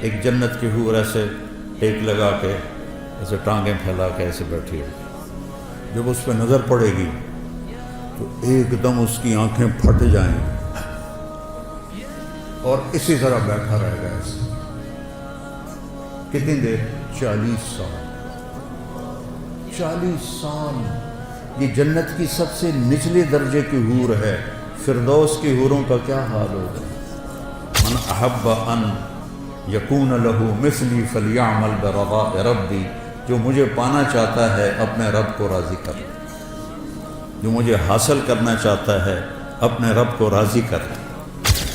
ایک جنت کی حور ایسے ٹیک لگا کے ایسے ٹانگیں پھیلا کے ایسے بیٹھی ہوگی، جب اس پہ نظر پڑے گی تو ایک دم اس کی آنکھیں پھٹ جائیں اور اسی طرح بیٹھا رہے گا ایسے کتنی دیر؟ 40 سال 40 سال یہ جنت کی سب سے نچلے درجے کی حور ہے۔ فردوس کی حوروں کا کیا حال ہوگا؟ من احب ان یکون لہ مثلی فلیعمل برضاء ربی، جو مجھے پانا چاہتا ہے اپنے رب کو راضی کر، جو مجھے حاصل کرنا چاہتا ہے اپنے رب کو راضی کر۔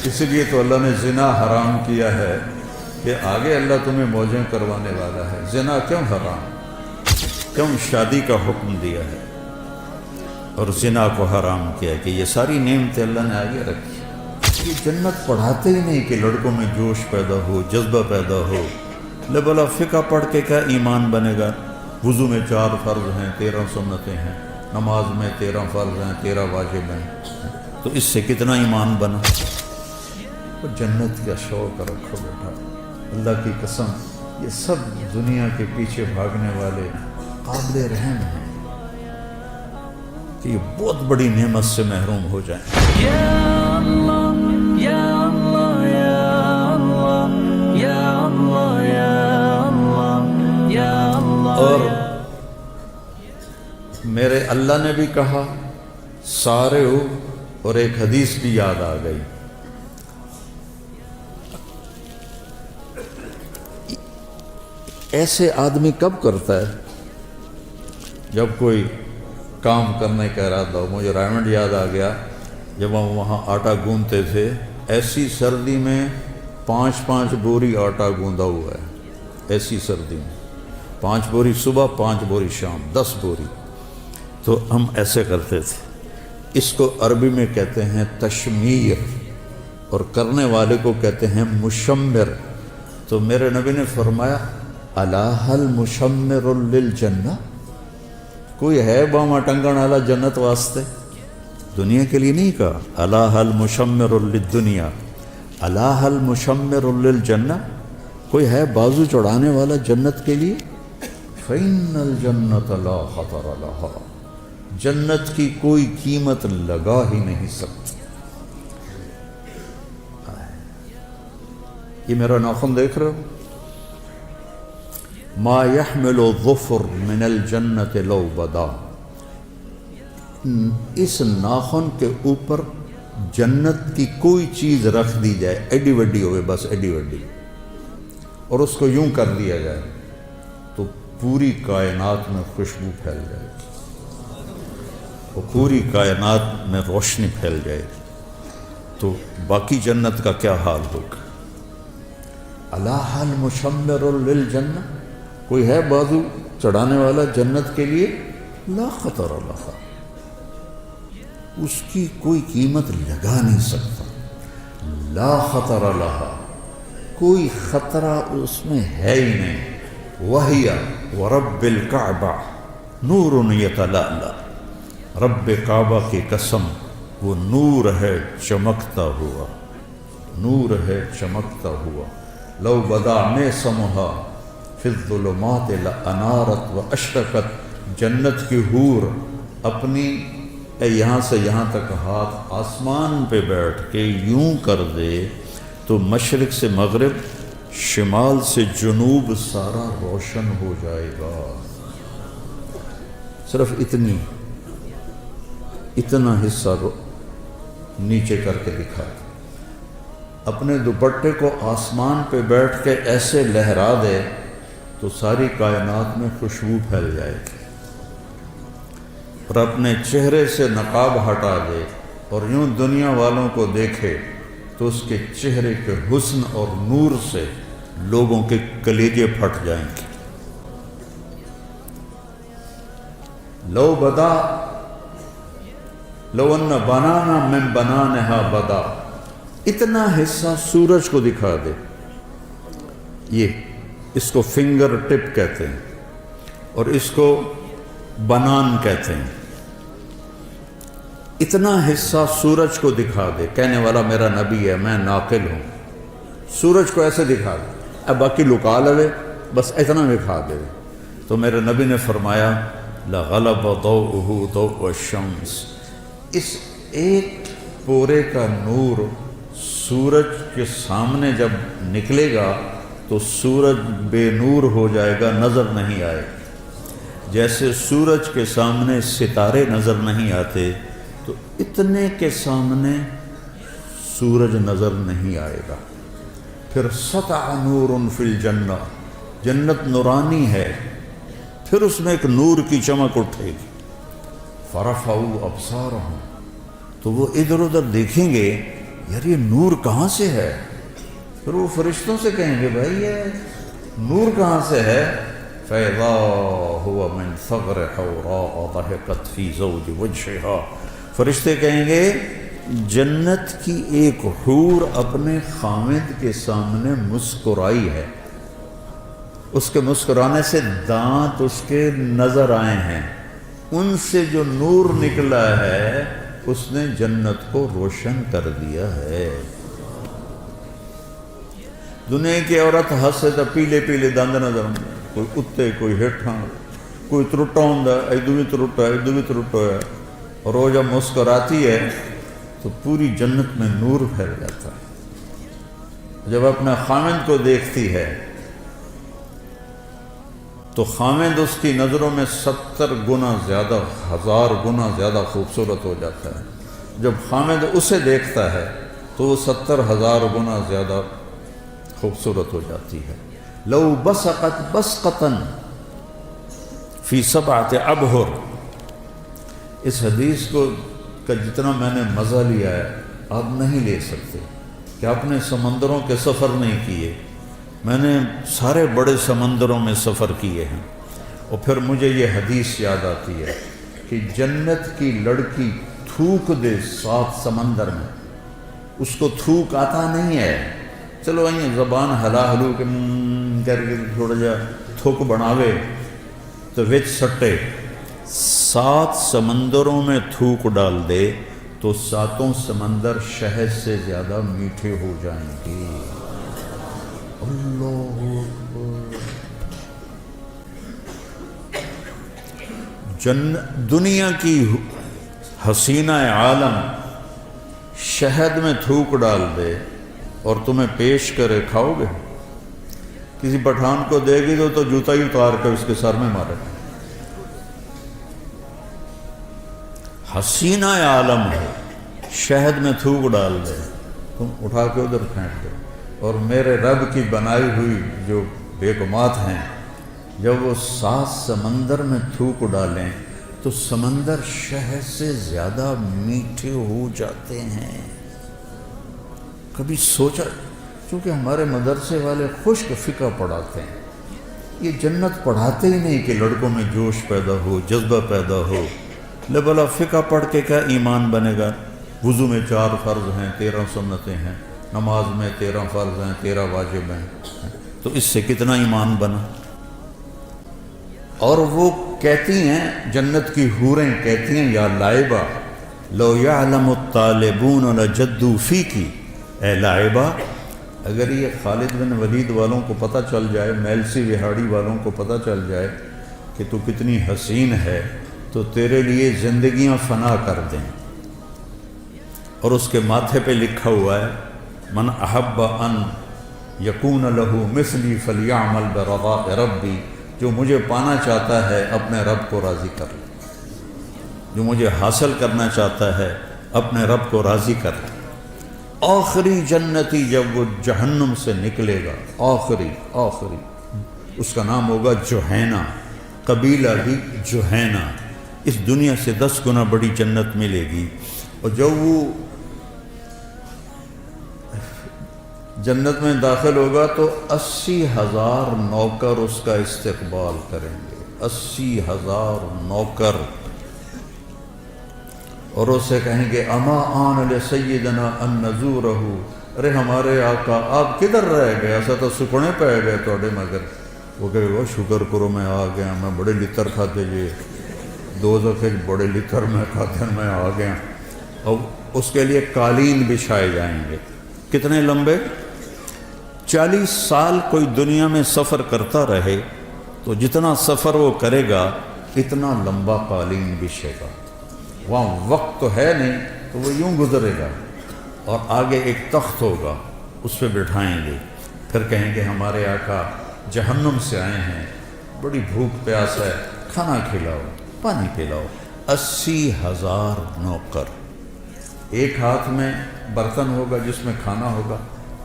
اس لیے تو اللہ نے زنا حرام کیا ہے کہ آگے اللہ تمہیں موجیں کروانے والا ہے۔ زنا کیوں حرام؟ کیوں شادی کا حکم دیا ہے اور زنا کو حرام کیا کہ یہ ساری نعمتیں اللہ نے آگے رکھی۔ یہ جنت پڑھاتے ہی نہیں کہ لڑکوں میں جوش پیدا ہو، جذبہ پیدا ہو۔ بلا فقہ پڑھ کے کیا ایمان بنے گا؟ وضو میں 4 فرض ہیں، 13 سنتیں ہیں، نماز میں 13 فرض ہیں، 13 واجب ہیں، تو اس سے کتنا ایمان بنا؟ جنت کا شوق رکھو بیٹا، اللہ کی قسم یہ سب دنیا کے پیچھے بھاگنے والے قابل رحم ہیں کہ یہ بہت بڑی نعمت سے محروم ہو جائیں۔ یا اللہ یا اللہ یا اللہ یا اللہ یا اللہ یا اللہ۔ اور میرے اللہ نے بھی کہا سارے ہو، اور ایک حدیث بھی یاد آ گئی، ایسے آدمی کب کرتا ہے جب کوئی کام کرنے کا ارادہ ہو۔ مجھے رائمنڈ یاد آ گیا، جب ہم وہاں آٹا گوندتے تھے، ایسی سردی میں 5 بوری آٹا گوندا ہوا ہے، ایسی سردی میں 5 بوری صبح، 5 بوری شام، 10 بوری۔ تو ہم ایسے کرتے تھے۔ اس کو عربی میں کہتے ہیں تشمیر، اور کرنے والے کو کہتے ہیں مشمر۔ تو میرے نبی نے فرمایا الا هل مشمر للجنہ، کوئی ہے باما ٹنگن والا جنت واسطے؟ دنیا کے لیے نہیں کہا، الا هل مشمر للدنیا، الا هل مشمر للجنہ، کوئی ہے بازو چڑھانے والا جنت کے لیے؟ فإن الجنة لا خطر لها، جنت کی کوئی قیمت لگا ہی نہیں سکتی۔ یہ میرا ناخن دیکھ رہے ہو؟ ما يحمل الظفر من الجنت لو بدا، اس ناخن کے اوپر جنت کی کوئی چیز رکھ دی جائے، ایڈی وڈی ہوئے، بس ایڈی وڈی، اور اس کو یوں کر دیا جائے تو پوری کائنات میں خوشبو پھیل جائے گی، وہ پوری کائنات میں روشنی پھیل جائے گی۔ تو باقی جنت کا کیا حال ہوگا؟ الا هل مشمر للجنہ، کوئی ہے بازو چڑھانے والا جنت کے لیے؟ لا خطر لها، اس کی کوئی قیمت لگا نہیں سکتا۔ لا خطر لها، کوئی خطرہ اس میں ہے ہی نہیں۔ وَهِيَ وَرَبِّ الْكَعْبَةِ نُورٌ يَتَلَأْلَأُ، رب کعبہ کی قسم وہ نور ہے چمکتا ہوا، نور ہے چمکتا ہوا۔ لو بدا میں سمہا فی الظلمات لانارت و اشرقت، جنت کی حور اپنی یہاں سے یہاں تک ہاتھ آسمان پہ بیٹھ کے یوں کر دے تو مشرق سے مغرب، شمال سے جنوب سارا روشن ہو جائے گا۔ صرف اتنا حصہ نیچے کر کے دکھا دے، اپنے دوپٹے کو آسمان پہ بیٹھ کے ایسے لہرا دے تو ساری کائنات میں خوشبو پھیل جائے گی، اور اپنے چہرے سے نقاب ہٹا دے اور یوں دنیا والوں کو دیکھے تو اس کے چہرے کے حسن اور نور سے لوگوں کے کلیجے پھٹ جائیں گے۔ لو بدا لو ان بنانا من بنانہا بدا، اتنا حصہ سورج کو دکھا دے، یہ اس کو فنگر ٹپ کہتے ہیں اور اس کو بنان کہتے ہیں۔ اتنا حصہ سورج کو دکھا دے، کہنے والا میرا نبی ہے، میں ناقل ہوں، سورج کو ایسے دکھا دے اب باقی لکا لوے بس اتنا دکھا دے. تو میرے نبی نے فرمایا لغلب ضوءہ ضوء الشمس، اس ایک پورے کا نور سورج کے سامنے جب نکلے گا تو سورج بے نور ہو جائے گا، نظر نہیں آئے. جیسے سورج کے سامنے ستارے نظر نہیں آتے تو اتنے کے سامنے سورج نظر نہیں آئے گا. پھر سطع نور فی الجنہ، جنت نورانی ہے، پھر اس میں ایک نور کی چمک اٹھے گی. فرفعوا ابصارہم، تو وہ ادھر ادھر دیکھیں گے یار یہ نور کہاں سے ہے. پھر وہ فرشتوں سے کہیں گے بھائی یہ نور کہاں سے ہے. فَإِذَا هُوَ مِنْ ثَغْرِ حَوْرَاءَ ضَحِكَتْ فِي زَوْجِ وَجْهِهَا، فرشتے کہیں گے جنت کی ایک حور اپنے خامد کے سامنے مسکرائی ہے، اس کے مسکرانے سے دانت اس کے نظر آئے ہیں، ان سے جو نور نکلا ہے اس نے جنت کو روشن کر دیا ہے. دنیا کی عورت ہسے تو پیلے پیلے دند نظر آتے، کوئی اتنے کوئی ہیٹھاں، کوئی ترٹا ہوں ادو بھی ترٹا ادو بھی ترٹا ہے، اور وہ جب مسکراتی ہے تو پوری جنت میں نور پھیل جاتا ہے. جب اپنے خامند کو دیکھتی ہے تو خامند اس کی نظروں میں 70 گنا زیادہ، 1000 گنا زیادہ خوبصورت ہو جاتا ہے. جب خامند اسے دیکھتا ہے تو وہ 70,000 گنا زیادہ خوبصورت ہو جاتی ہے. لو بسقت بسقتن فی 7 ابحر، اس حدیث کو کا جتنا میں نے مزہ لیا ہے آپ نہیں لے سکتے. کہ آپ نے سمندروں کے سفر نہیں کیے، میں نے سارے بڑے سمندروں میں سفر کیے ہیں، اور پھر مجھے یہ حدیث یاد آتی ہے کہ جنت کی لڑکی تھوک دے 7 سمندر میں، اس کو تھوک آتا نہیں ہے، چلو અહીં زبان ہلا ہلو کے کر کے تھوڑا جا تھوک بناوے تو وچ سٹے 7 سمندروں میں تھوک ڈال دے تو 7 سمندر شہد سے زیادہ میٹھے ہو جائیں گے. اللہ دنیا کی حسینہ عالم شہد میں تھوک ڈال دے اور تمہیں پیش کرے، کھاؤ گے؟ کسی پٹھان کو دے گی تو جوتا ہی اتار کر اس کے سر میں مارے. حسینہ عالم ہے، شہد میں تھوک ڈال دے، تم اٹھا کے ادھر پھینک دو. اور میرے رب کی بنائی ہوئی جو بیگمات ہیں جب وہ 7 سمندر میں تھوک ڈالیں تو سمندر شہد سے زیادہ میٹھے ہو جاتے ہیں. کبھی سوچا؟ چونکہ ہمارے مدرسے والے خشک فقہ پڑھاتے ہیں، یہ جنت پڑھاتے ہی نہیں کہ لڑکوں میں جوش پیدا ہو، جذبہ پیدا ہو. بلا فقہ پڑھ کے کیا ایمان بنے گا؟ وضو میں 4 فرض ہیں، 13 سنتیں ہیں، نماز میں 13 فرض ہیں، 13 واجب ہیں، تو اس سے کتنا ایمان بنا؟ اور وہ کہتی ہیں، جنت کی حوریں کہتی ہیں یا لائبہ لو یعلم الطالبون لجدوا فیکی، اے لائبہ اگر یہ خالد بن ولید والوں کو پتہ چل جائے، میلسی وہاڑی والوں کو پتہ چل جائے کہ تو کتنی حسین ہے تو تیرے لیے زندگیاں فنا کر دیں. اور اس کے ماتھے پہ لکھا ہوا ہے من احب ان یکون لہو مثلی فلیعمل برضاء ربی، جو مجھے پانا چاہتا ہے اپنے رب کو راضی کر لے، جو مجھے حاصل کرنا چاہتا ہے اپنے رب کو راضی کر لے. آخری جنتی جب وہ جہنم سے نکلے گا، آخری اس کا نام ہوگا جوہینہ، قبیلہ بھی جوہینہ، اس دنیا سے 10 گنا بڑی جنت ملے گی. اور جب وہ جنت میں داخل ہوگا تو 80,000 نوکر اس کا استقبال کریں گے، 80,000 نوکر، اور اسے کہیں گے اما آن لسیدنا ان نزورہ، ارے ہمارے آقا آپ کدھر رہ گئے، ایسا تو سکنے پہ گئے توڑے مگر. وہ کہے گا شکر کرو میں آ گیا، میں بڑے لتر کھاتے جی، 2 دفعے بڑے لتر میں کھاتے میں آ گیا. اب اس کے لیے قالین بچھائے جائیں گے، کتنے لمبے؟ 40 سال کوئی دنیا میں سفر کرتا رہے تو جتنا سفر وہ کرے گا اتنا لمبا قالین بچھے گا. وہاں وقت تو ہے نہیں تو وہ یوں گزرے گا، اور آگے ایک تخت ہوگا، اس پہ بٹھائیں گے، پھر کہیں گے ہمارے آقا جہنم سے آئے ہیں، بڑی بھوک پیاس ہے، کھانا کھلاؤ، پانی پلاؤ. 80,000 نوکر، ایک ہاتھ میں برتن ہوگا جس میں کھانا ہوگا،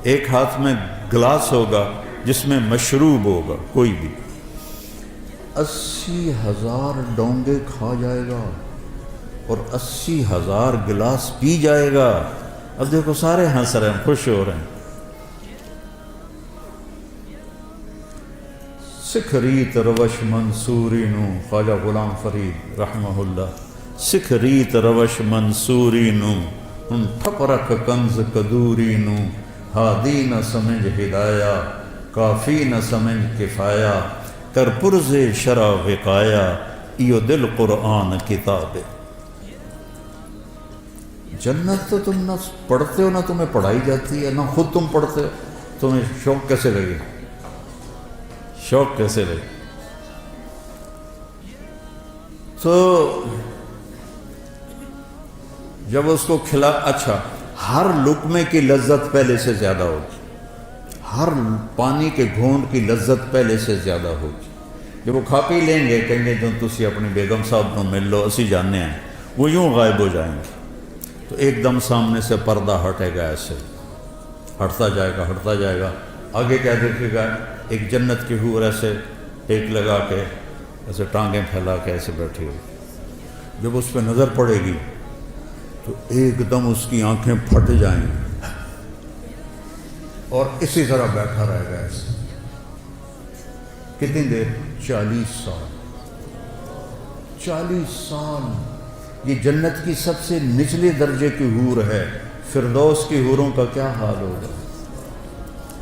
ایک ہاتھ میں گلاس ہوگا جس میں مشروب ہوگا کوئی بھی. 80,000 ڈونگے کھا جائے گا اور 80,000 گلاس پی جائے گا. اب دیکھو سارے ہنس رہے ہیں، خوش ہو رہے ہیں. سکھ ریت روش منصوری نو، خواجہ غلام فرید رحمہ اللہ. سکھ ریت روش منصوری نو، ہن تھپرک کنز کدوری نو. ہادی نہ سمجھ ہدایا، کافی نہ سمجھ کفایا. کر پرز شرع وقایا، ایو دل قرآن کتاب. جنت تو تم نہ پڑھتے ہو نہ تمہیں پڑھائی جاتی ہے، نہ خود تم پڑھتے ہو. تمہیں شوق کیسے لگے؟ شوق کیسے لگے؟ تو جب اس کو کھلا، اچھا ہر لقمے کی لذت پہلے سے زیادہ ہوگی، ہر پانی کے گھونٹ کی لذت پہلے سے زیادہ ہوگی. جب وہ کھا پی لیں گے کہیں گے جو تسی اپنی بیگم صاحب کو مل لو، اسی جاننے ہیں، وہ یوں غائب ہو جائیں گے. تو ایک دم سامنے سے پردہ ہٹے گا، ایسے ہٹتا جائے گا ہٹتا جائے گا. آگے کیا دیکھے گا؟ ایک جنت کی حور ایسے ٹیک لگا کے ایسے ٹانگیں پھیلا کے ایسے بیٹھی ہوئی. جب اس پہ نظر پڑے گی تو ایک دم اس کی آنکھیں پھٹ جائیں گی اور اسی طرح بیٹھا رہے گا ایسے. کتنی دیر؟ 40 سال. 40 سال. یہ جنت کی سب سے نچلے درجے کی حور ہے. فردوس کی حوروں کا کیا حال ہوگا؟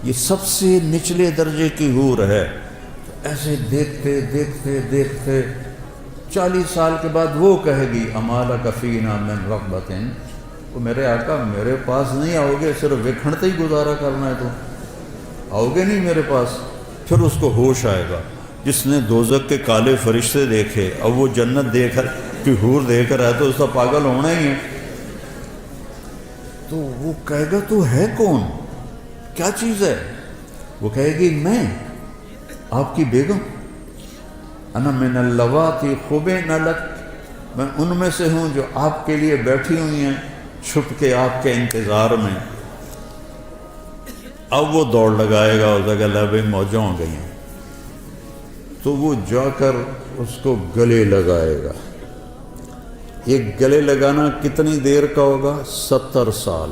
یہ سب سے نچلے درجے کی حور ہے. ایسے دیکھتے دیکھتے دیکھتے 40 سال کے بعد وہ کہے گی امال کفینا من رغبتن، وہ میرے آقا میرے پاس نہیں آؤ گے، صرف وکھڑتے ہی گزارا کرنا ہے، تو آؤ گے نہیں میرے پاس. پھر اس کو ہوش آئے گا. جس نے دوزخ کے کالے فرشتے دیکھے، اب وہ جنت دیکھ کہ حور دیکھ رہا ہے تو اس کا پاگل ہونا ہی ہے. تو وہ کہے گا تو ہے کون، کیا چیز ہے؟ وہ کہے گی میں آپ کی بیگم، انا من اللواتی خبین لک، میں ان میں سے ہوں جو آپ کے لیے بیٹھی ہوئی ہیں چھپ کے آپ کے انتظار میں. اب وہ دوڑ لگائے گا، اس جگہ لبیں موجوں ہو گئی ہیں، تو وہ جا کر اس کو گلے لگائے گا. یہ گلے لگانا کتنی دیر کا ہوگا؟ 70 سال.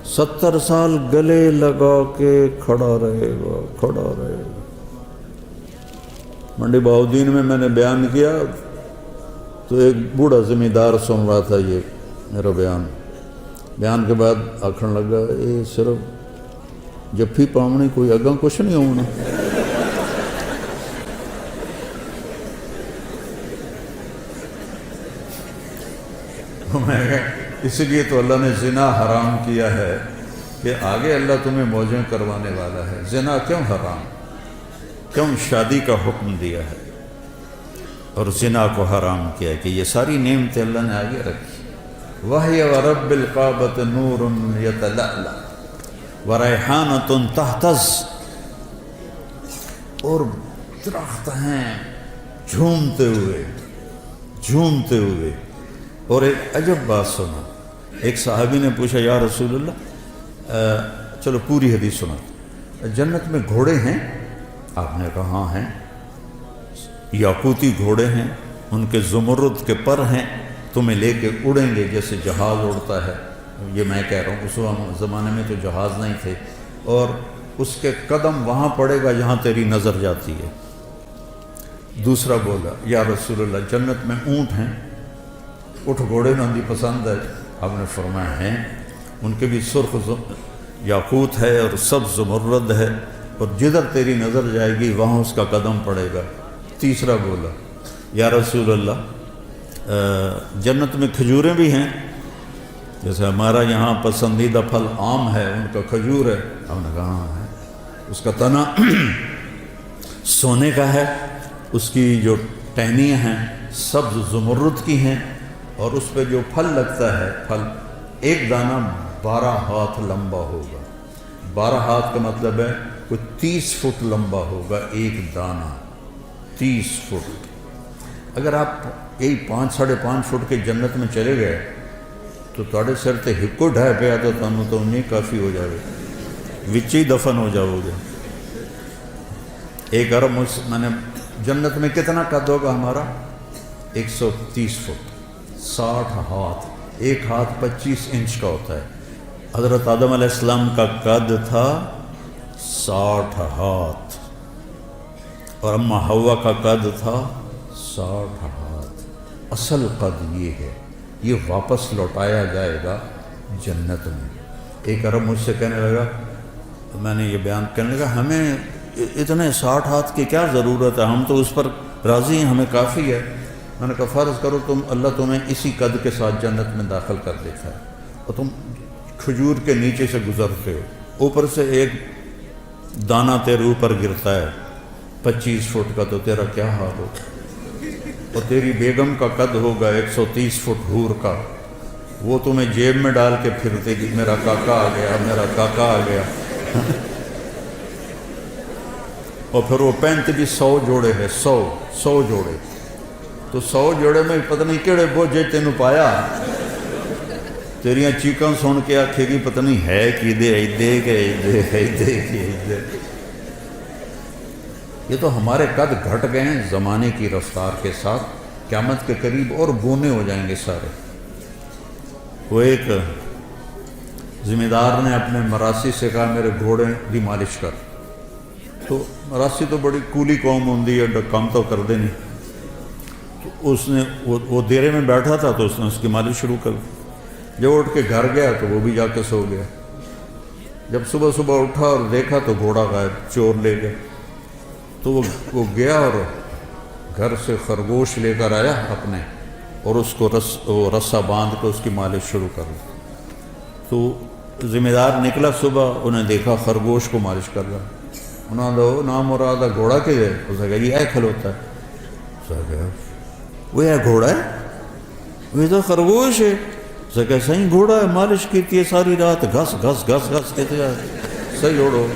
70 سال گلے لگا کے کھڑا رہے گا، کھڑا رہے گا. منڈی بہاؤدین میں نے بیان کیا تو ایک بوڑھا زمیندار سن رہا تھا یہ میرا بیان کے بعد آکھن لگا یہ صرف جفی پاؤنی کوئی اگاں کچھ نہیں ہونا. اس لیے تو اللہ نے زنا حرام کیا ہے کہ آگے اللہ تمہیں موجیں کروانے والا ہے. زنا کیوں حرام، کیوں شادی کا حکم دیا ہے اور زنا کو حرام کیا کہ یہ ساری نعمتیں اللہ نے آگے رکھی. وَهِيَ وَرَبِّ الْقَعْبَةِ نُورٌ يَتَلَأْلَأُ وَرَيْحَانَةٌ تَهْتَزُّ، اور درخت ہیں جھومتے ہوئے. اور ایک عجب بات سنا، ایک صحابی نے پوچھا یا رسول اللہ، چلو پوری حدیث سنا، جنت میں گھوڑے ہیں؟ آپ نے کہا ہاں ہیں. یاقوتی گھوڑے ہیں، ان کے زمرد کے پر ہیں، تمہیں لے کے اڑیں گے جیسے جہاز اڑتا ہے. یہ میں کہہ رہا ہوں اس زمانے میں تو جہاز نہیں تھے. اور اس کے قدم وہاں پڑے گا جہاں تیری نظر جاتی ہے. دوسرا بولا یا رسول اللہ جنت میں اونٹ ہیں؟ اٹھ گھوڑے نہ دی پسند ہے؟ آپ نے فرمایا ہیں، ان کے بھی سرخ یاقوت ہے اور سبز زمرد ہے، اور جدھر تیری نظر جائے گی وہاں اس کا قدم پڑے گا. تیسرا بولا یا رسول اللہ جنت میں کھجوریں بھی ہیں؟ جیسے ہمارا یہاں پسندیدہ پھل آم ہے، ان کا کھجور ہے، ہم نے کہا ہاں ہے، اس کا تنا سونے کا ہے، اس کی جو ٹہنیاں ہیں سبز زمرد کی ہیں، اور اس پہ جو پھل لگتا ہے، پھل ایک دانہ 12 ہاتھ لمبا ہوگا۔ 12 ہاتھ کا مطلب ہے کوئی 30 فٹ لمبا ہوگا ایک دانہ، 30 فٹ۔ اگر آپ یہی 5 ساڑھے 5 فٹ کے جنت میں چلے گئے تو تھوڑے سر تے ہکو ڈھائے پیا تو تمہیں تو نہیں کافی ہو جائے، وچ ہی دفن ہو جاؤ گے۔ ایک ارب میں نے جنت میں کتنا قد ہوگا ہمارا؟ 130 فٹ، 60 ہاتھ، ایک ہاتھ 25 انچ کا ہوتا ہے۔ حضرت آدم علیہ السلام کا قد تھا 60 ہاتھ، اور اما حوا کا قد تھا 60 ہاتھ۔ اصل قد یہ ہے، یہ واپس لوٹایا جائے گا جنت میں۔ ایک عرب مجھ سے کہنے لگا، میں نے یہ بیان کرنے لگا، ہمیں اتنے 60 ہاتھ کی کیا ضرورت ہے، ہم تو اس پر راضی ہیں، ہمیں کافی ہے۔ میں نے کہا فرض کرو اللہ تمہیں اسی قد کے ساتھ جنت میں داخل کر دیتا ہے، اور تم کھجور کے نیچے سے گزرتے ہو، اوپر سے ایک دانہ تیرے اوپر گرتا ہے 25 فٹ کا، تو تیرا کیا حال ہوگا؟ اور تیری بیگم کا قد ہوگا 130 فٹ حور کا، وہ تمہیں جیب میں ڈال کے پھرتے گی، میرا کاکا آ گیا، میرا کاکا آ گیا۔ اور پھر وہ 3500 جوڑے ہے، 100 جوڑے، تو 100 جوڑے میں پتہ نہیں کہڑے بوجھے تینوں پایا، تیریاں چیکاں سن کے آکھے گی پتہ نہیں ہے کی دے ایدے کے ایدے۔ یہ تو ہمارے قد گھٹ گئے ہیں زمانے کی رفتار کے ساتھ، قیامت کے قریب اور گونے ہو جائیں گے سارے۔ وہ ایک ذمہ دار نے اپنے مراسی سے کہا میرے گھوڑے دی مالش کر، تو مراسی تو بڑی کولی قوم ہوندی ہے، کام تو کر دے نہیں، تو اس نے وہ دیرے میں بیٹھا تھا تو اس نے اس کی مالش شروع کر دی۔ جب اٹھ کے گھر گیا تو وہ بھی جا کے سو گیا۔ جب صبح اٹھا اور دیکھا تو گھوڑا غائب، چور لے گیا۔ تو وہ گیا اور گھر سے خرگوش لے کر آیا اپنے، اور اس کو رسا باندھ کے اس کی مالش شروع کر دی۔ تو ذمہ دار نکلا صبح، انہیں دیکھا خرگوش کو مالش کر رہا، انہوں نے نام مراد گھوڑا کے دے، اسے کہا یہ کھلوتا ہے، اسے کہا وہ یہ گھوڑا ہے، وہ تو خرگوش ہے، اسے کہا صحیح گھوڑا ہے، مالش کی ہے ساری رات، گھس گھس گھس گھس کہتے ہیں صحیح اوڑو۔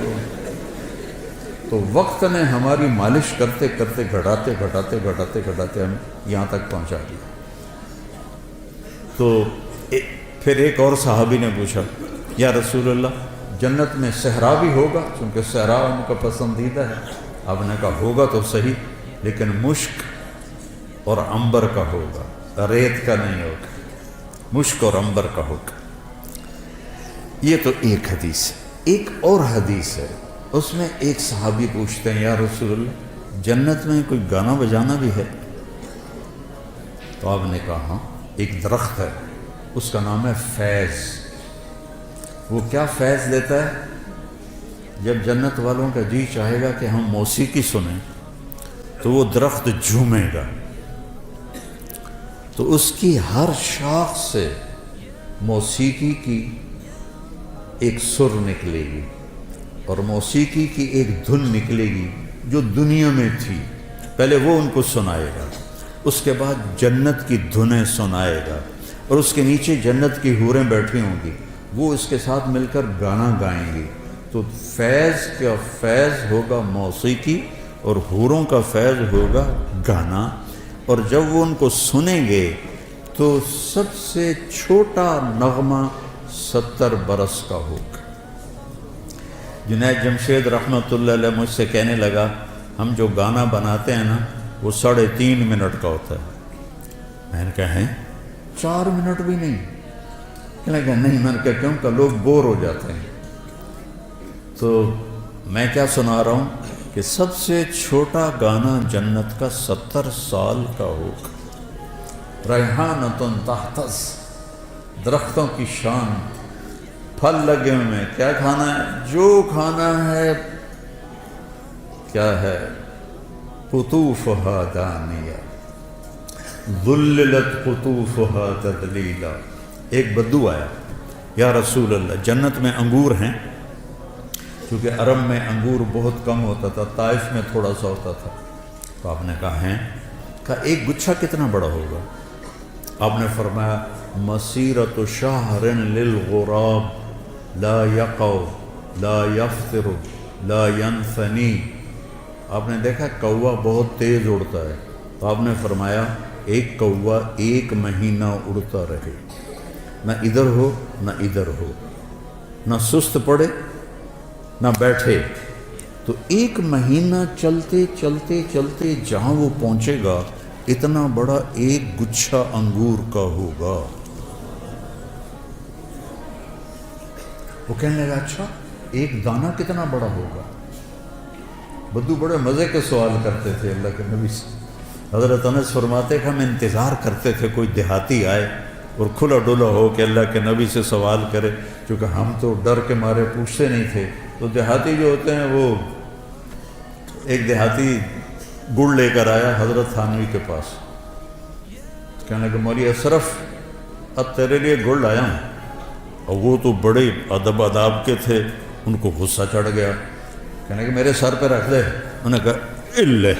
تو وقت نے ہماری مالش کرتے کرتے گھٹاتے ہم یہاں تک پہنچا دیا۔ تو پھر ایک اور صحابی نے پوچھا یا رسول اللہ جنت میں صحرا بھی ہوگا، چونکہ صحرا ان کا پسندیدہ ہے۔ آپ نے کہا ہوگا تو صحیح، لیکن مشک اور عنبر کا ہوگا، ریت کا نہیں ہوگا، مشک اور عنبر کا ہوگا۔ یہ تو ایک حدیث ہے۔ ایک اور حدیث ہے، اس میں ایک صحابی پوچھتے ہیں یا رسول اللہ جنت میں کوئی گانا بجانا بھی ہے؟ تو آپ نے کہا ہاں، ایک درخت ہے، اس کا نام ہے فیض۔ وہ کیا فیض دیتا ہے؟ جب جنت والوں کا جی چاہے گا کہ ہم موسیقی سنیں تو وہ درخت جھومے گا، تو اس کی ہر شاخ سے موسیقی کی ایک سر نکلے گی، اور موسیقی کی ایک دھن نکلے گی جو دنیا میں تھی، پہلے وہ ان کو سنائے گا، اس کے بعد جنت کی دھنیں سنائے گا، اور اس کے نیچے جنت کی حوریں بیٹھی ہوں گی، وہ اس کے ساتھ مل کر گانا گائیں گی۔ تو فیض کا فیض ہوگا موسیقی، اور حوروں کا فیض ہوگا گانا، اور جب وہ ان کو سنیں گے تو سب سے چھوٹا نغمہ 70 برس کا ہوگا۔ جنید جمشید رحمۃ اللہ علیہ مجھ سے کہنے لگا ہم جو گانا بناتے ہیں نا وہ 3.5 منٹ کا ہوتا ہے۔ میں نے کہا ہیں 4 منٹ بھی نہیں؟ کہنے لگا نہیں۔ میں نے کہا کیوں؟ کہ لوگ بور ہو جاتے ہیں۔ تو میں کیا سنا رہا ہوں کہ سب سے چھوٹا گانا جنت کا 70 سال کا ہوگا۔ ریحانۃ تحتز، درختوں کی شان، پھل لگے ہوئے ہیں، کیا کھانا ہے؟ جو کھانا ہے کیا ہے؟ قطوفها دانیہ ذللت قطوفها تذلیلا، ایک بدو آیا، یا رسول اللہ جنت میں انگور ہیں؟ کیونکہ عرب میں انگور بہت کم ہوتا تھا، طائف میں تھوڑا سا ہوتا تھا. تو آپ نے کہا ہیں. کہا ایک گچھا کتنا بڑا ہوگا؟ آپ نے فرمایا مسیرۃ شہر للغراب لا یقع لا یفطر لا ینثنی. آپ نے دیکھا کوا بہت تیز اڑتا ہے، تو آپ نے فرمایا ایک کوا 1 مہینہ اڑتا رہے، نہ ادھر ہو نہ ادھر ہو، نہ سست پڑے نہ بیٹھے، تو 1 مہینہ چلتے چلتے چلتے جہاں وہ پہنچے گا اتنا بڑا ایک گچھا انگور کا ہوگا. وہ کہنے لگا اچھا ایک دانہ کتنا بڑا ہوگا؟ بدو بڑے مزے کے سوال کرتے تھے اللہ کے نبی سے. حضرت انس فرماتے کہ ہم انتظار کرتے تھے کوئی دیہاتی آئے اور کھلا ڈولا ہو کہ اللہ کے نبی سے سوال کرے، کیونکہ ہم تو ڈر کے مارے پوچھتے نہیں تھے. تو دیہاتی جو ہوتے ہیں، وہ ایک دیہاتی گڑ لے کر آیا حضرت تھانوی کے پاس، کہنے لگا مولوی اشرف اب تیرے لیے گڑ لایا ہوں. اور وہ تو بڑے ادب آداب کے تھے، ان کو غصہ چڑھ گیا، کہنے لگا میرے سر پہ رکھ دے. انہوں نے کہا الے،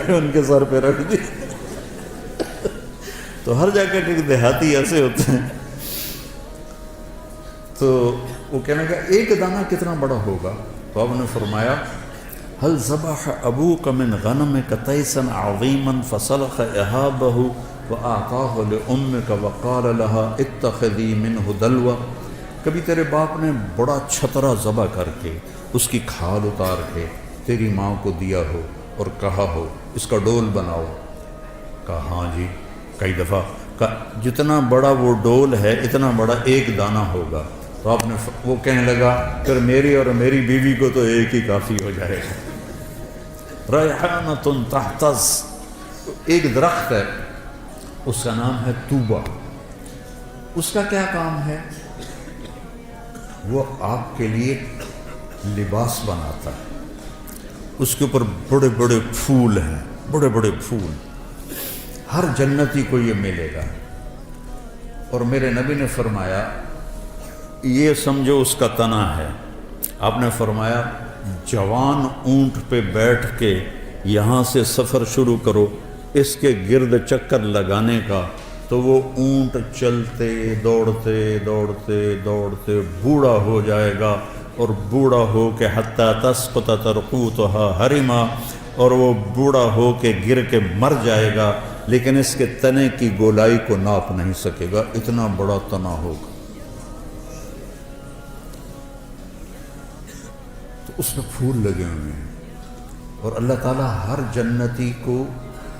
ان کے سر پہ رکھ دی. تو ہر جگہ کے دیہاتی ایسے ہوتے ہیں. تو وہ کہنے لگا ایک دانہ کتنا بڑا ہوگا؟ تو آپ نے فرمایا هل ذبح ابوک من غنمک تیسا عظیما فسلخ اہابہ واعطاہ لامک وقال لها اتخذی منہ دلوا. کبھی تیرے باپ نے بڑا چھترا ذبح کر کے اس کی کھال اتار کے تیری ماں کو دیا ہو اور کہا ہو اس کا ڈول بناؤ؟ کہا ہاں جی کئی دفعہ. کہا جتنا بڑا وہ ڈول ہے اتنا بڑا ایک دانہ ہوگا. تو آپ نے وہ کہنے لگا پھر میری اور میری بیوی کو تو ایک ہی کافی ہو جائے گا. ریحانۃ تحتز، ایک درخت ہے اس کا نام ہے طوبہ. اس کا کیا کام ہے؟ وہ آپ کے لیے لباس بناتا ہے. اس کے اوپر بڑے بڑے پھول ہیں، بڑے بڑے پھول. ہر جنتی کو یہ ملے گا. اور میرے نبی نے فرمایا یہ سمجھو اس کا تنا ہے. آپ نے فرمایا جوان اونٹ پہ بیٹھ کے یہاں سے سفر شروع کرو اس کے گرد چکر لگانے کا، تو وہ اونٹ چلتے دوڑتے دوڑتے دوڑتے بوڑھا ہو جائے گا، اور بوڑھا ہو کے حتیٰ تسقط ترقوتها حرما، اور وہ بوڑھا ہو کے گر کے مر جائے گا، لیکن اس کے تنے کی گولائی کو ناپ نہیں سکے گا، اتنا بڑا تنا ہوگا. تو اس میں پھول لگے ہوئے ہیں. اور اللہ تعالیٰ ہر جنتی کو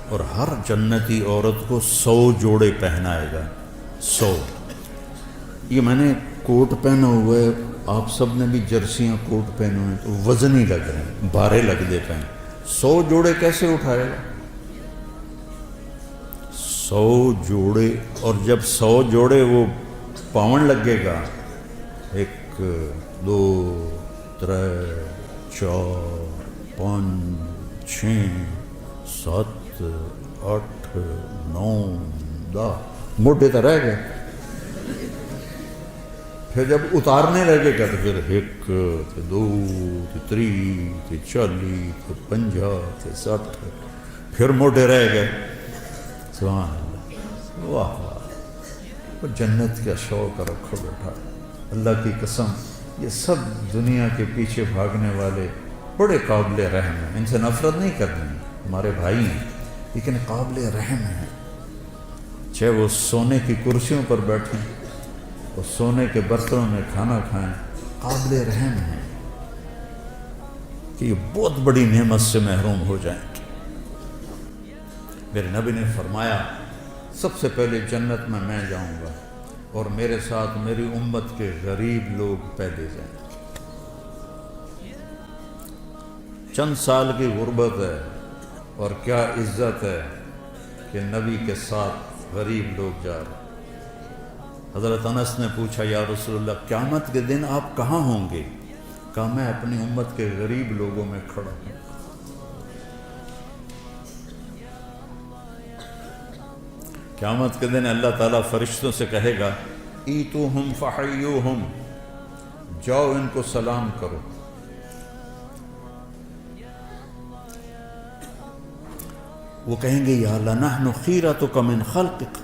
اور ہر جنتی عورت کو 100 جوڑے پہنائے گا. 100. یہ میں نے کوٹ پہنا ہوا ہے، آپ سب نے بھی جرسیاں کوٹ پہنے ہوئے ہیں، تو وزن ہی لگ رہے ہیں، بارے لگ دیتے ہیں. 100 جوڑے کیسے اٹھائے گا؟ 100 جوڑے. اور جب 100 جوڑے وہ پاون لگے گا، 1 2 3 4 5 6 7 8 9 10 موٹے تو رہ گئے. پھر جب اتارنے لگے گا تو پھر 1 2 3 40 50 60 پھر موٹے رہ گئے. سبحان اللہ، واہ واہ. جنت کا شوق رکھو بیٹا، اللہ کی قسم یہ سب دنیا کے پیچھے بھاگنے والے بڑے قابل رحم ہیں. ان سے نفرت نہیں کرنی، ہمارے بھائی ہیں لیکن قابل رحم ہیں. چاہے وہ سونے کی کرسیوں پر بیٹھیں اور سونے کے برتنوں میں کھانا کھائیں، قابل رحم ہیں کہ یہ بہت بڑی نعمت سے محروم ہو جائیں. میرے نبی نے فرمایا سب سے پہلے جنت میں جاؤں گا اور میرے ساتھ میری امت کے غریب لوگ پہلے جائیں. چند سال کی غربت ہے اور کیا عزت ہے کہ نبی کے ساتھ غریب لوگ جا رہے. حضرت انس نے پوچھا یا رسول اللہ قیامت کے دن آپ کہاں ہوں گے؟ کہا میں اپنی امت کے غریب لوگوں میں کھڑا ہوں. قیامت کے دن اللہ تعالیٰ فرشتوں سے کہے گا ایتوہم فحیوہم، جاؤ ان کو سلام کرو۔ وہ کہیں گے یا اللہ نحن خیرتک من خلقک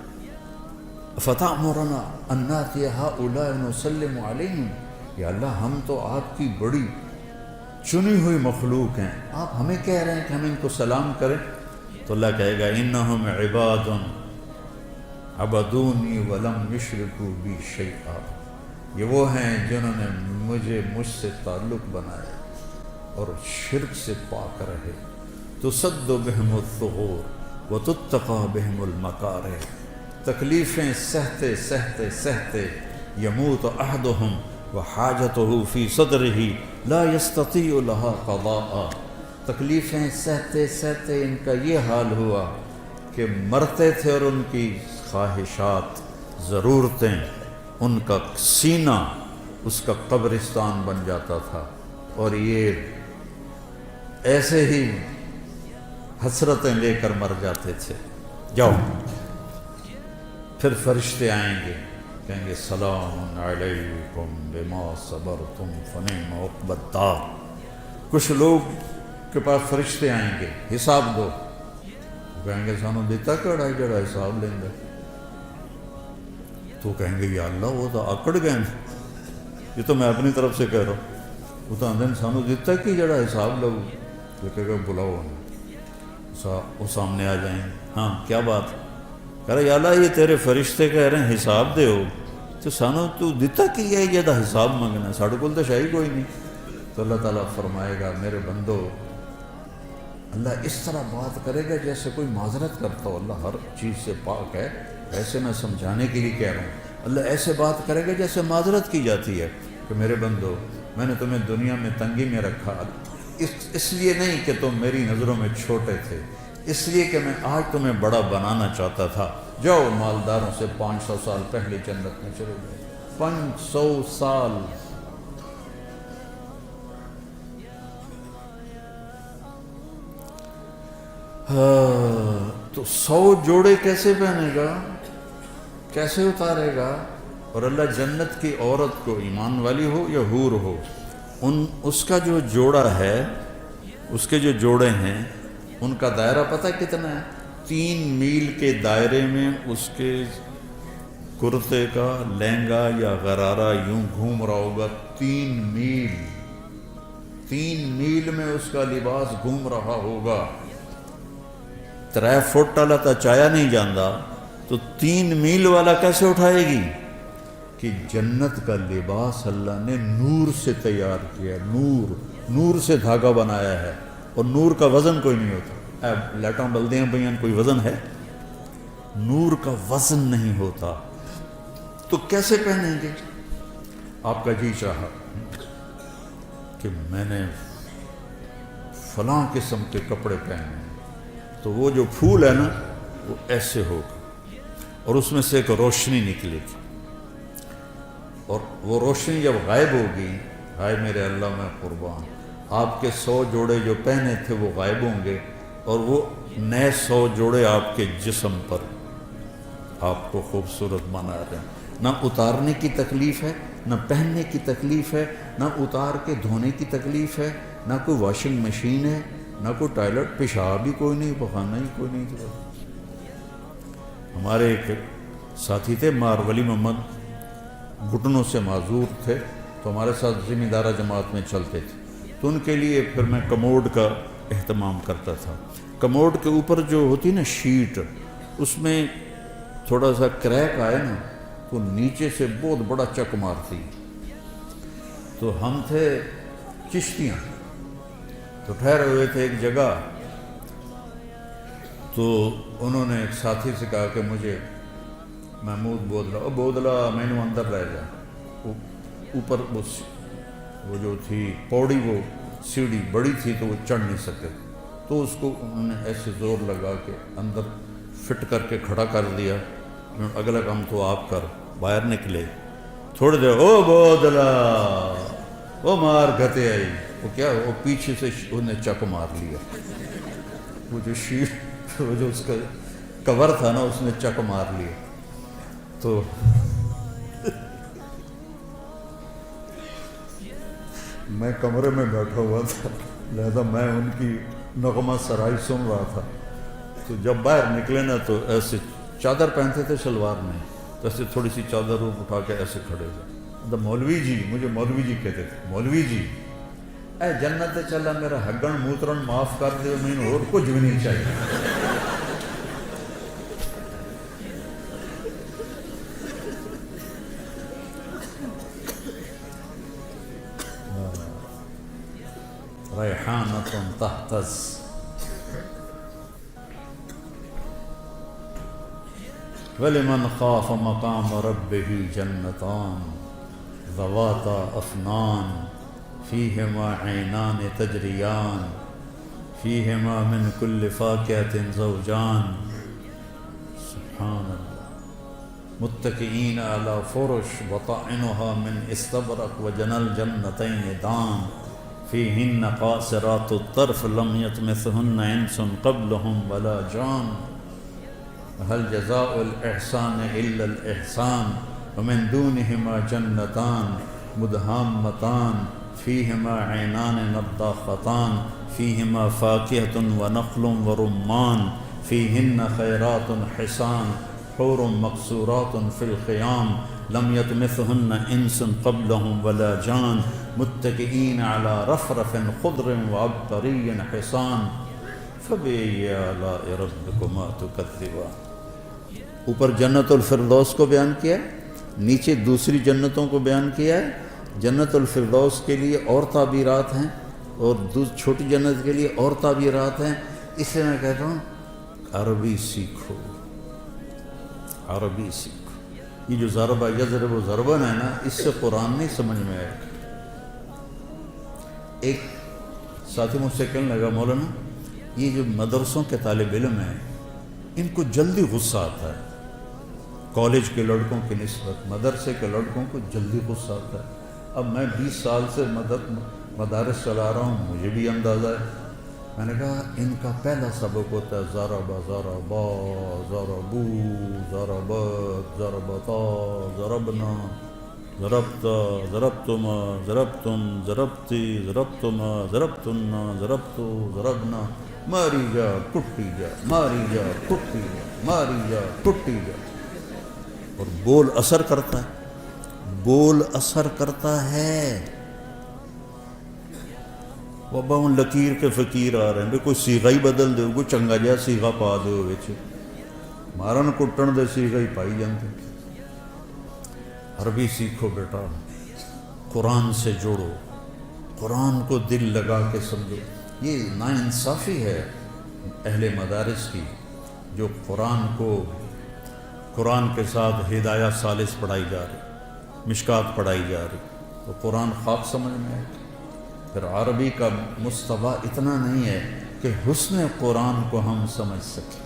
فتأمرنا ان نأتی ہؤلاء ونسلم علیہم، یا اللہ ہم تو آپ کی بڑی چنی ہوئی مخلوق ہیں، آپ ہمیں کہہ رہے ہیں کہ ہم ان کو سلام کریں؟ تو اللہ کہے گا انہم عباد عبدونی ولم یشرکوا بی شیئا، یہ وہ ہیں جنہوں نے مجھ سے تعلق بنایا اور شرک سے پاک رہے۔ تصد بہم الثغور وتتقى بہم المکارہ، تکلیفیں سہتے سہتے سہتے یموت احدہم وحاجتہ فی صدرہ لا یستطیع لها قضاء، تکلیفیں سہتے سہتے ان کا یہ حال ہوا کہ مرتے تھے اور ان کی خواہشات ضرورتیں، ان کا سینہ اس کا قبرستان بن جاتا تھا، اور یہ ایسے ہی حسرتیں لے کر مر جاتے تھے۔ جاؤ، پھر فرشتے آئیں گے، کہیں گے سلام علیکم بما صبرتم فنعم عقبی الدار۔ کچھ لوگ کے پاس فرشتے آئیں گے، حساب دو، کہیں گے سانو دیتا کیڑا ہے جڑا حساب لیں گے؟ تو کہیں گے یا اللہ وہ تو اکڑ گئے ہیں، یہ تو میں اپنی طرف سے کہہ رہا ہوں، وہ تو اندر سانو دیتا کہ جڑا حساب لو، یہ کہے گا بلاؤ انہیں، وہ سامنے آ جائیں گے، ہاں کیا بات؟ کہہ رہا یا اللہ یہ تیرے فرشتے کہہ رہے ہیں حساب دے ہو، تو سانو تو دیتا کہ یہ جدا حساب منگنا، ساڑھے کول تو شاہی کوئی نہیں۔ تو اللہ تعالیٰ فرمائے گا میرے بندو، اللہ اس طرح بات کرے گا جیسے کوئی معذرت کرتا ہو، اللہ ہر چیز سے پاک ہے، ایسے میں سمجھانے کے لیے کہہ رہا ہوں، اللہ ایسے بات کرے گا جیسے معذرت کی جاتی ہے کہ میرے بندو میں نے تمہیں دنیا میں تنگی میں رکھا، اس لیے نہیں کہ تم میری نظروں میں چھوٹے تھے، اس لیے کہ میں آج تمہیں بڑا بنانا چاہتا تھا، جاؤ مالداروں سے 500 سال پہلے جنت میں چلے گئے، 500 سال۔ تو 100 جوڑے کیسے پہنے گا، کیسے اتارے گا؟ اور اللہ جنت کی عورت کو، ایمان والی ہو یا حور ہو، اس کا جو جوڑا ہے، اس کے جو جوڑے ہیں ان کا دائرہ پتہ کتنا ہے؟ 3 میل کے دائرے میں اس کے کرتے کا لہنگا یا غرارہ یوں گھوم رہا ہوگا، 3 میل میں اس کا لباس گھوم رہا ہوگا۔ 3 فٹ والا تو چایا نہیں جاندا، تو 3 میل والا کیسے اٹھائے گی؟ کہ جنت کا لباس اللہ نے نور سے تیار کیا، نور سے دھاگا بنایا ہے، اور نور کا وزن کوئی نہیں ہوتا۔ لائٹاں بلدیاں پئیاں، کوئی وزن ہے؟ نور کا وزن نہیں ہوتا، تو کیسے پہنیں گے؟ آپ کا جی چاہا کہ میں نے فلاں قسم کے کپڑے پہنے، تو وہ جو پھول ہے نا وہ ایسے ہوگا، اور اس میں سے ایک روشنی نکلے گی، اور وہ روشنی جب غائب ہوگی، ہائے میرے اللہ میں قربان، آپ کے 100 جوڑے جو پہنے تھے وہ غائب ہوں گے، اور وہ نئے 100 جوڑے آپ کے جسم پر آپ کو خوبصورت بنا رہے ہیں۔ نہ اتارنے کی تکلیف ہے، نہ پہننے کی تکلیف ہے، نہ اتار کے دھونے کی تکلیف ہے، نہ کوئی واشنگ مشین ہے، نہ کوئی ٹوائلٹ، پیشاب بھی کوئی نہیں، پخانہ ہی کوئی نہیں تھا۔ ہمارے ایک ساتھی تھے مار ولی محمد، گھٹنوں سے معذور تھے، تو ہمارے ساتھ ذمہ دارہ جماعت میں چلتے تھے، تو ان کے لیے پھر میں کموڈ کا اہتمام کرتا تھا۔ کموڈ کے اوپر جو ہوتی نا شیٹ، اس میں تھوڑا سا کریک آئے نا تو نیچے سے بہت بڑا چک مارتی۔ تو ہم تھے چشتیاں، تو ٹھہرے ہوئے تھے ایک جگہ، تو انہوں نے ایک ساتھی سے کہا کہ مجھے محمود بودلا میں نے اندر رہ جا، اوپر وہ جو تھی پوڑی، وہ سیڑھی بڑی تھی تو وہ چڑھ نہیں سکے، تو اس کو انہوں نے ایسے زور لگا کے اندر فٹ کر کے کھڑا کر دیا۔ اگلا کام تو آپ کر، باہر نکلے، تھوڑی دیر او بودلا او مار گھتے آئی، وہ کیا، وہ پیچھے سے انہیں چک مار لیا، وہ جو شیٹ، وہ جو اس کا کور تھا نا، اس نے چک مار لیا. تو میں کمرے میں بیٹھا ہوا تھا، لہذا میں ان کی نغمہ سرائی سن رہا تھا. تو جب باہر نکلے نا تو ایسے چادر پہنتے تھے شلوار میں، تو ایسے تھوڑی سی چادر اٹھا کے ایسے کھڑے تھے. مولوی جی، مجھے مولوی جی کہتے تھے، مولوی جی اے جنت چلا میرا ہگن موترن معاف کر دے، مجھے اور کچھ بھی نہیں چاہیے. ریحانۃ تہتز، وَلِمَنْ خَافَ مَقَامَ رَبِّهِ جَنَّتَانِ ذَوَاتَا أَفْنَانٍ فِيهِمَا عَيْنَانِ تَجْرِيَانِ فِيهِمَا مِنْ كُلِّ فَاكِهَةٍ زَوْجَانِ. سبحان اللہ. متکئین علی فرش بطائنها من استبرق وجنى الجنتین دان فیہن قاصرات الطرف لم یطمثہن انس قبلہم ولا جان. هل جزاء الإحسان إلا الإحسان ومن دونهما جنتان مدهامتان فيهما عينان نضاختان فيهما فاكهة ونخل ورمان فيهن خيرات حسان حور مقصورات في الخيام لم يطمثهن انس قبلهم ولا جان متكئين على رفرف خضر وعبقري حصان فبأي آلاء ربكما تكذبان. اوپر جنت الفردوس کو بیان کیا ہے، نیچے دوسری جنتوں کو بیان کیا ہے. جنت الفردوس کے لیے اور تعبیرات ہیں اور چھوٹی جنت کے لیے اور تعبیرات ہیں. اس لیے میں کہتا ہوں عربی سیکھو، عربی سیکھو. یہ جو ضربہ یضرب و ضربن ہے نا، اس سے قرآن نہیں سمجھ میں آئے گا. ایک ساتھی مجھ سے کہنے لگا مولانا یہ جو مدرسوں کے طالب علم ہیں ان کو جلدی غصہ آتا ہے، کالج کے لڑکوں کی نسبت مدرسے کے لڑکوں کو جلدی غصہ آتا ہے. اب میں 20 سال سے مدارس چلا رہا ہوں، مجھے بھی اندازہ ہے. میں نے کہا ان کا پہلا سبق ہوتا ہے ضربا ضربا ضربو ضربت ضربتا ضربنا ضربتا ضربتما ضربتم ضربتی ضربتما ضربتنا ضربتو ضربنا ماری جا ٹوٹی جا ماری جا ٹوٹی جا ماری جا ٹوٹی جا. اور بول اثر کرتا ہے، بول اثر کرتا ہے. بابا ہوں لکیر کے فقیر آ رہے ہیں، کوئی سیغہ ہی بدل دے، کوئی چنگا جہا سیغہ پا دے وچ، مارن کٹن دے سیغہ ہی پائی جاندے. عربی سیکھو بیٹا، قرآن سے جوڑو، قرآن کو دل لگا کے سمجھو. یہ ناانصافی ہے اہل مدارس کی جو قرآن کے ساتھ ہدایہ ثالث پڑھائی جا رہی، مشکات پڑھائی جا رہی، تو قرآن خواب سمجھ میں آئے. پھر عربی کا مستویٰ اتنا نہیں ہے کہ حسن قرآن کو ہم سمجھ سکیں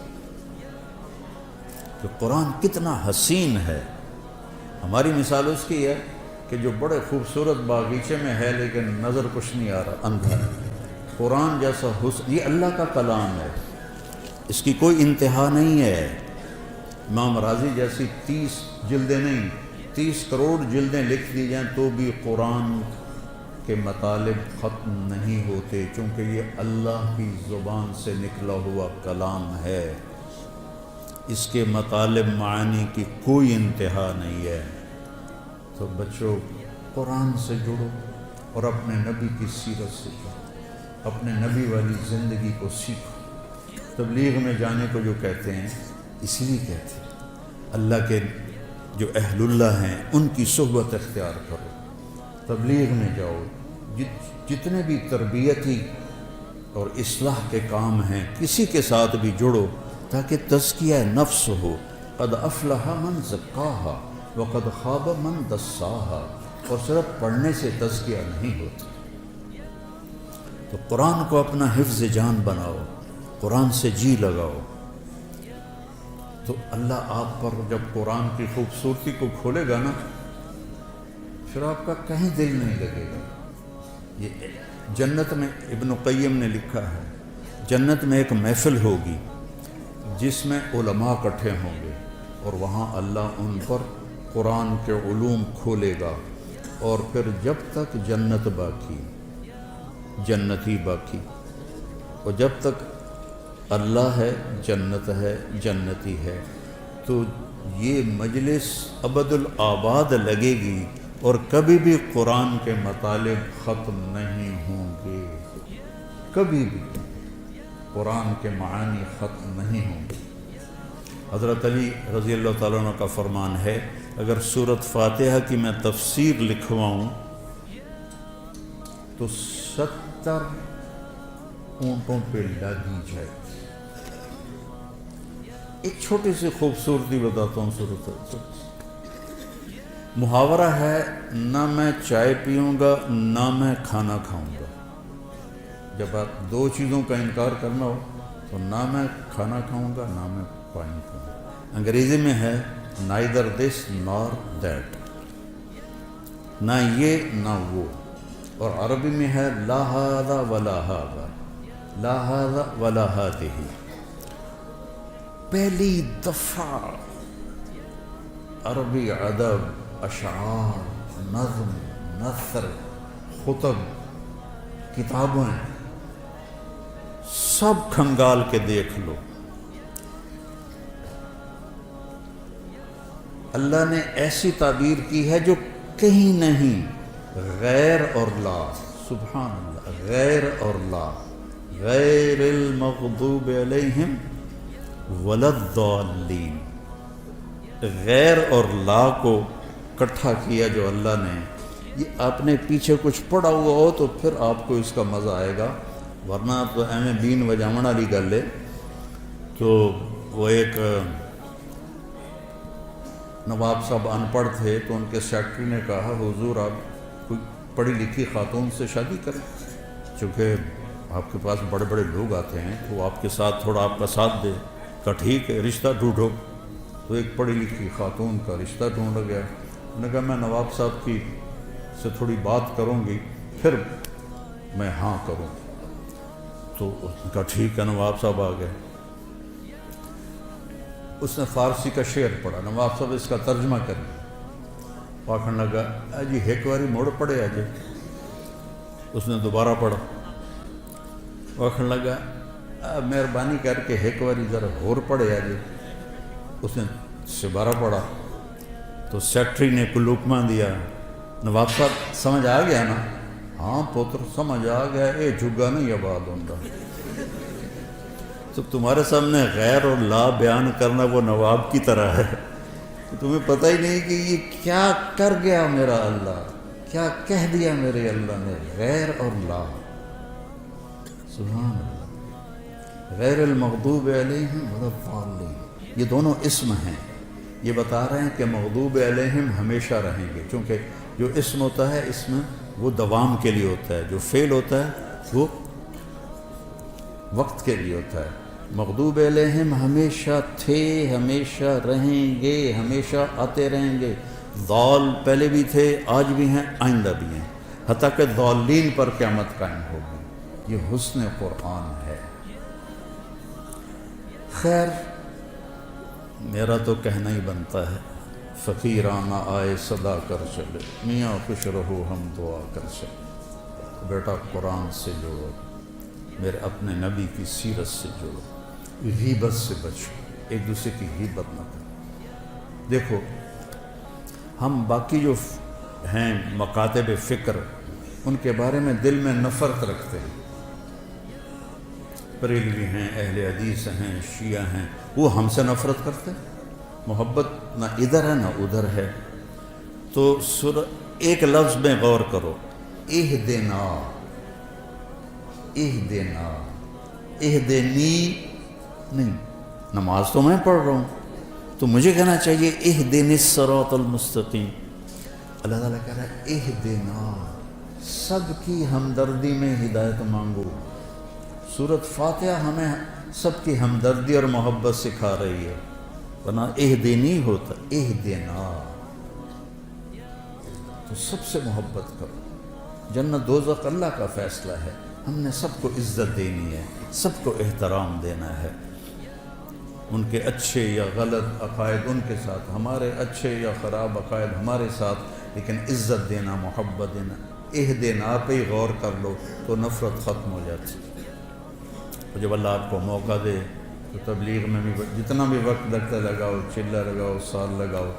کہ قرآن کتنا حسین ہے. ہماری مثال اس کی ہے کہ جو بڑے خوبصورت باغیچے میں ہے لیکن نظر کچھ نہیں آ رہا، اندھا ہے. قرآن جیسا حسن، یہ اللہ کا کلام ہے، اس کی کوئی انتہا نہیں ہے. امام راضی جیسی 30 جلدیں نہیں، 30 کروڑ جلدیں لکھ دی جائیں تو بھی قرآن کے مطالب ختم نہیں ہوتے، چونکہ یہ اللہ کی زبان سے نکلا ہوا کلام ہے. اس کے مطالب معانی کی کوئی انتہا نہیں ہے. تو بچوں قرآن سے جڑو اور اپنے نبی کی سیرت سے جڑو، اپنے نبی والی زندگی کو سیکھو. تبلیغ میں جانے کو جو کہتے ہیں اس لیے کہتے ہیں اللہ کے جو اہل اللہ ہیں ان کی صحبت اختیار کرو، تبلیغ میں جاؤ، جتنے بھی تربیتی اور اصلاح کے کام ہیں کسی کے ساتھ بھی جڑو تاکہ تزکیہ نفس ہو. قد افلح من زکاہا وقد خاب من دساہا. اور صرف پڑھنے سے تزکیہ نہیں ہوتا. تو قرآن کو اپنا حفظ جان بناؤ، قرآن سے جی لگاؤ، تو اللہ آپ پر جب قرآن کی خوبصورتی کو کھولے گا نا پھر آپ کا کہیں دل نہیں لگے گا. یہ جنت میں ابن قیم نے لکھا ہے، جنت میں ایک محفل ہوگی، جس میں علماء اکٹھے ہوں گے اور وہاں اللہ ان پر قرآن کے علوم کھولے گا، اور پھر جب تک جنت باقی، جنتی باقی، اور جب تک اللہ ہے، جنت ہے، جنتی ہے، تو یہ مجلس ابد الآباد لگے گی اور کبھی بھی قرآن کے مطالب ختم نہیں ہوں گے، کبھی بھی قرآن کے معانی ختم نہیں ہوں گے۔ حضرت علی رضی اللہ تعالیٰ عنہ کا فرمان ہے، اگر سورۃ فاتحہ کی میں تفسیر لکھواؤں تو 70 اونٹوں پہ لادی جائے۔ ایک چھوٹی سی خوبصورتی بتاتا ہوں سورۃ۔ محاورہ ہے، نہ میں چائے پیوں گا نہ میں کھانا کھاؤں گا۔ جب آپ دو چیزوں کا انکار کرنا ہو تو نہ میں کھانا کھاؤں گا نہ میں پانی پیوں گا۔ انگریزی میں ہے neither this nor that، نہ یہ نہ وہ، اور عربی میں ہے لا هذا ولا هذا، لا هذا ولا هذه۔ پہلی دفعہ عربی ادب، اشعار، نظم، نثر، خطب، کتابیں سب کھنگال کے دیکھ لو، اللہ نے ایسی تعبیر کی ہے جو کہیں نہیں، غیر اور لا، سبحان اللہ، غیر اور لا، غیر المغضوب علیہم ولا الضالین، غیر اور لا کو اکٹھا کیا جو اللہ نے۔ یہ آپ نے پیچھے کچھ پڑھا ہوا ہو تو پھر آپ کو اس کا مزہ آئے گا، ورنہ تو ایویں بین وجاون والی گل ہے۔ تو وہ ایک نواب صاحب ان پڑھ تھے تو ان کے سیکرٹری نے کہا حضور آپ کوئی پڑھی لکھی خاتون سے شادی کریں، چونکہ آپ کے پاس بڑے بڑے لوگ آتے ہیں تو آپ کے ساتھ تھوڑا آپ کا ساتھ دے۔ کہا ٹھیک ہے، رشتہ ڈھونڈو۔ تو ایک پڑھی لکھی خاتون کا رشتہ ڈھونڈا گیا۔ انہوں نے کہا میں نواب صاحب کی سے تھوڑی بات کروں گی پھر میں ہاں کروں۔ تو اس نے کہا ٹھیک ہے، نواب صاحب آ گئے۔ اس نے فارسی کا شعر پڑھا، نواب صاحب اس کا ترجمہ کر دیا۔ آخر لگا جی ایک باری موڑ پڑے آجے۔ اس نے دوبارہ پڑھا۔ آخر لگا مہربانی کر کے ایک باری ذرا اور پڑھے آجے۔ اس نے دوبارہ پڑھا تو سیکرٹری نے کوئی لقمہ دیا۔ نواب صاحب سمجھ آ گیا نا؟ ہاں پتر سمجھ آ گیا، اے جھگا نہیں آباد ہوتا۔ تو تمہارے سامنے غیر اور لا بیان کرنا وہ نواب کی طرح ہے، تمہیں پتہ ہی نہیں کہ یہ کیا کر گیا میرا اللہ، کیا کہہ دیا میرے اللہ نے، غیر اور لا۔ سبحان اللہ، غیر المغضوب علیہم ولا الضالین، یہ دونوں اسم ہیں۔ یہ بتا رہے ہیں کہ مغضوب علیہم ہمیشہ رہیں گے، چونکہ جو اسم ہوتا ہے اس میں وہ دوام کے لیے ہوتا ہے، جو فعل ہوتا ہے وہ وقت کے لیے ہوتا ہے۔ مغضوب علیہم ہمیشہ تھے، ہمیشہ رہیں گے، ہمیشہ آتے رہیں گے۔ ضال پہلے بھی تھے، آج بھی ہیں، آئندہ بھی ہیں، حتیٰ کہ ضالین پر قیامت قائم ہوگی۔ یہ حسن قرآن ہے۔ خیر میرا تو کہنا ہی بنتا ہے، فقیرانہ آئے صدا کر چلے، میاں خوش رہو ہم دعا کر چلے۔ بیٹا قرآن سے جوڑو، میرے اپنے نبی کی سیرت سے جوڑو، غیبت سے بچو، ایک دوسرے کی غیبت نہ کرو۔ دیکھو ہم باقی جو ہیں مکاتب فکر ان کے بارے میں دل میں نفرت رکھتے ہیں، بریلوی ہیں، اہل حدیث ہیں، شیعہ ہیں، وہ ہم سے نفرت کرتے ہیں۔ محبت نہ ادھر ہے نہ ادھر ہے۔ تو ایک لفظ میں غور کرو، اہدنا، اہدنا، اہدنی نہیں، نماز تو میں پڑھ رہا ہوں تو مجھے کہنا چاہیے اہدنی الصراط المستقیم۔ اللہ تعالیٰ کہہ رہا ہے اہدنا، سب کی ہمدردی میں ہدایت مانگو۔ سورۃ فاتحہ ہمیں سب کی ہمدردی اور محبت سکھا رہی ہے، ورنہ اہدنی ہوتا، اہدنا تو سب سے محبت کرو۔ جنت دوزخ اللہ کا فیصلہ ہے، ہم نے سب کو عزت دینی ہے، سب کو احترام دینا ہے۔ ان کے اچھے یا غلط عقائد ان کے ساتھ، ہمارے اچھے یا خراب عقائد ہمارے ساتھ، لیکن عزت دینا، محبت دینا، اہدنا پہ ہی غور کر لو تو نفرت ختم ہو جاتی۔ اور جب اللہ آپ کو موقع دے تو تبلیغ میں بھی جتنا بھی وقت لگتا لگاؤ، چلہ لگاؤ، سال لگاؤ،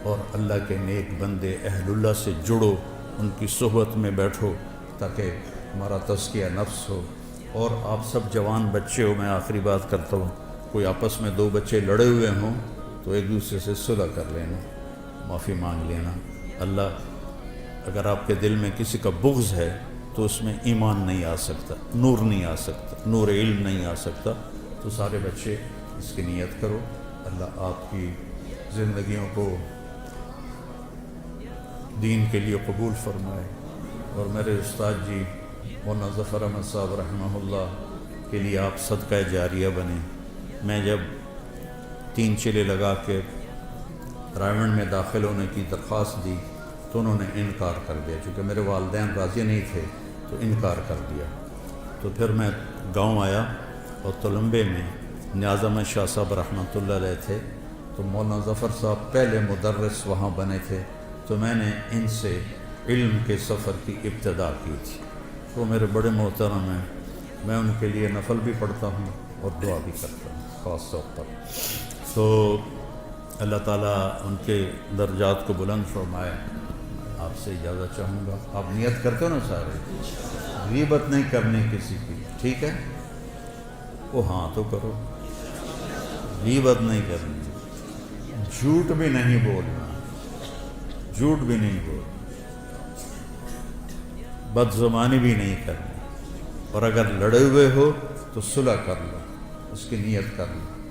اور اللہ کے نیک بندے اہل اللہ سے جڑو، ان کی صحبت میں بیٹھو تاکہ ہمارا تزکیہ نفس ہو۔ اور آپ سب جوان بچے ہو، میں آخری بات کرتا ہوں، کوئی آپس میں دو بچے لڑے ہوئے ہوں تو ایک دوسرے سے صلح کر لینا، معافی مانگ لینا۔ اللہ، اگر آپ کے دل میں کسی کا بغض ہے تو اس میں ایمان نہیں آ سکتا، نور نہیں آ سکتا، نور علم نہیں آ سکتا۔ تو سارے بچے اس کی نیت کرو، اللہ آپ کی زندگیوں کو دین کے لیے قبول فرمائے۔ اور میرے استاد جی مولانا ظفر احمد صاحب رحمہ اللہ کے لیے آپ صدقہ جاریہ بنے۔ میں جب 3 چلے لگا کے رائمنڈ میں داخل ہونے کی درخواست دی تو انہوں نے انکار کر دیا، چونکہ میرے والدین راضی نہیں تھے تو انکار کر دیا۔ تو پھر میں گاؤں آیا اور تلمبے میں نیاز احمد شاہ صاحب رحمۃ اللہ علیہ تھے، تو مولانا ظفر صاحب پہلے مدرس وہاں بنے تھے، تو میں نے ان سے علم کے سفر کی ابتدا کی تھی۔ وہ میرے بڑے محترم ہیں، میں ان کے لیے نفل بھی پڑھتا ہوں اور دعا بھی کرتا ہوں خاص طور پر۔ تو اللہ تعالیٰ ان کے درجات کو بلند فرمائے۔ آپ سے اجازت چاہوں گا، آپ نیت کرتے ہو نا سارے، غیبت نہیں کرنی کسی کی، ٹھیک ہے؟ وہ ہاں تو کرو، غیبت نہیں کرنی، جھوٹ بھی نہیں بولنا، جھوٹ بھی نہیں بولنا، بد زبانی بھی نہیں کرنی، اور اگر لڑے ہوئے ہو تو صلح کر لو، اس کی نیت کر لو۔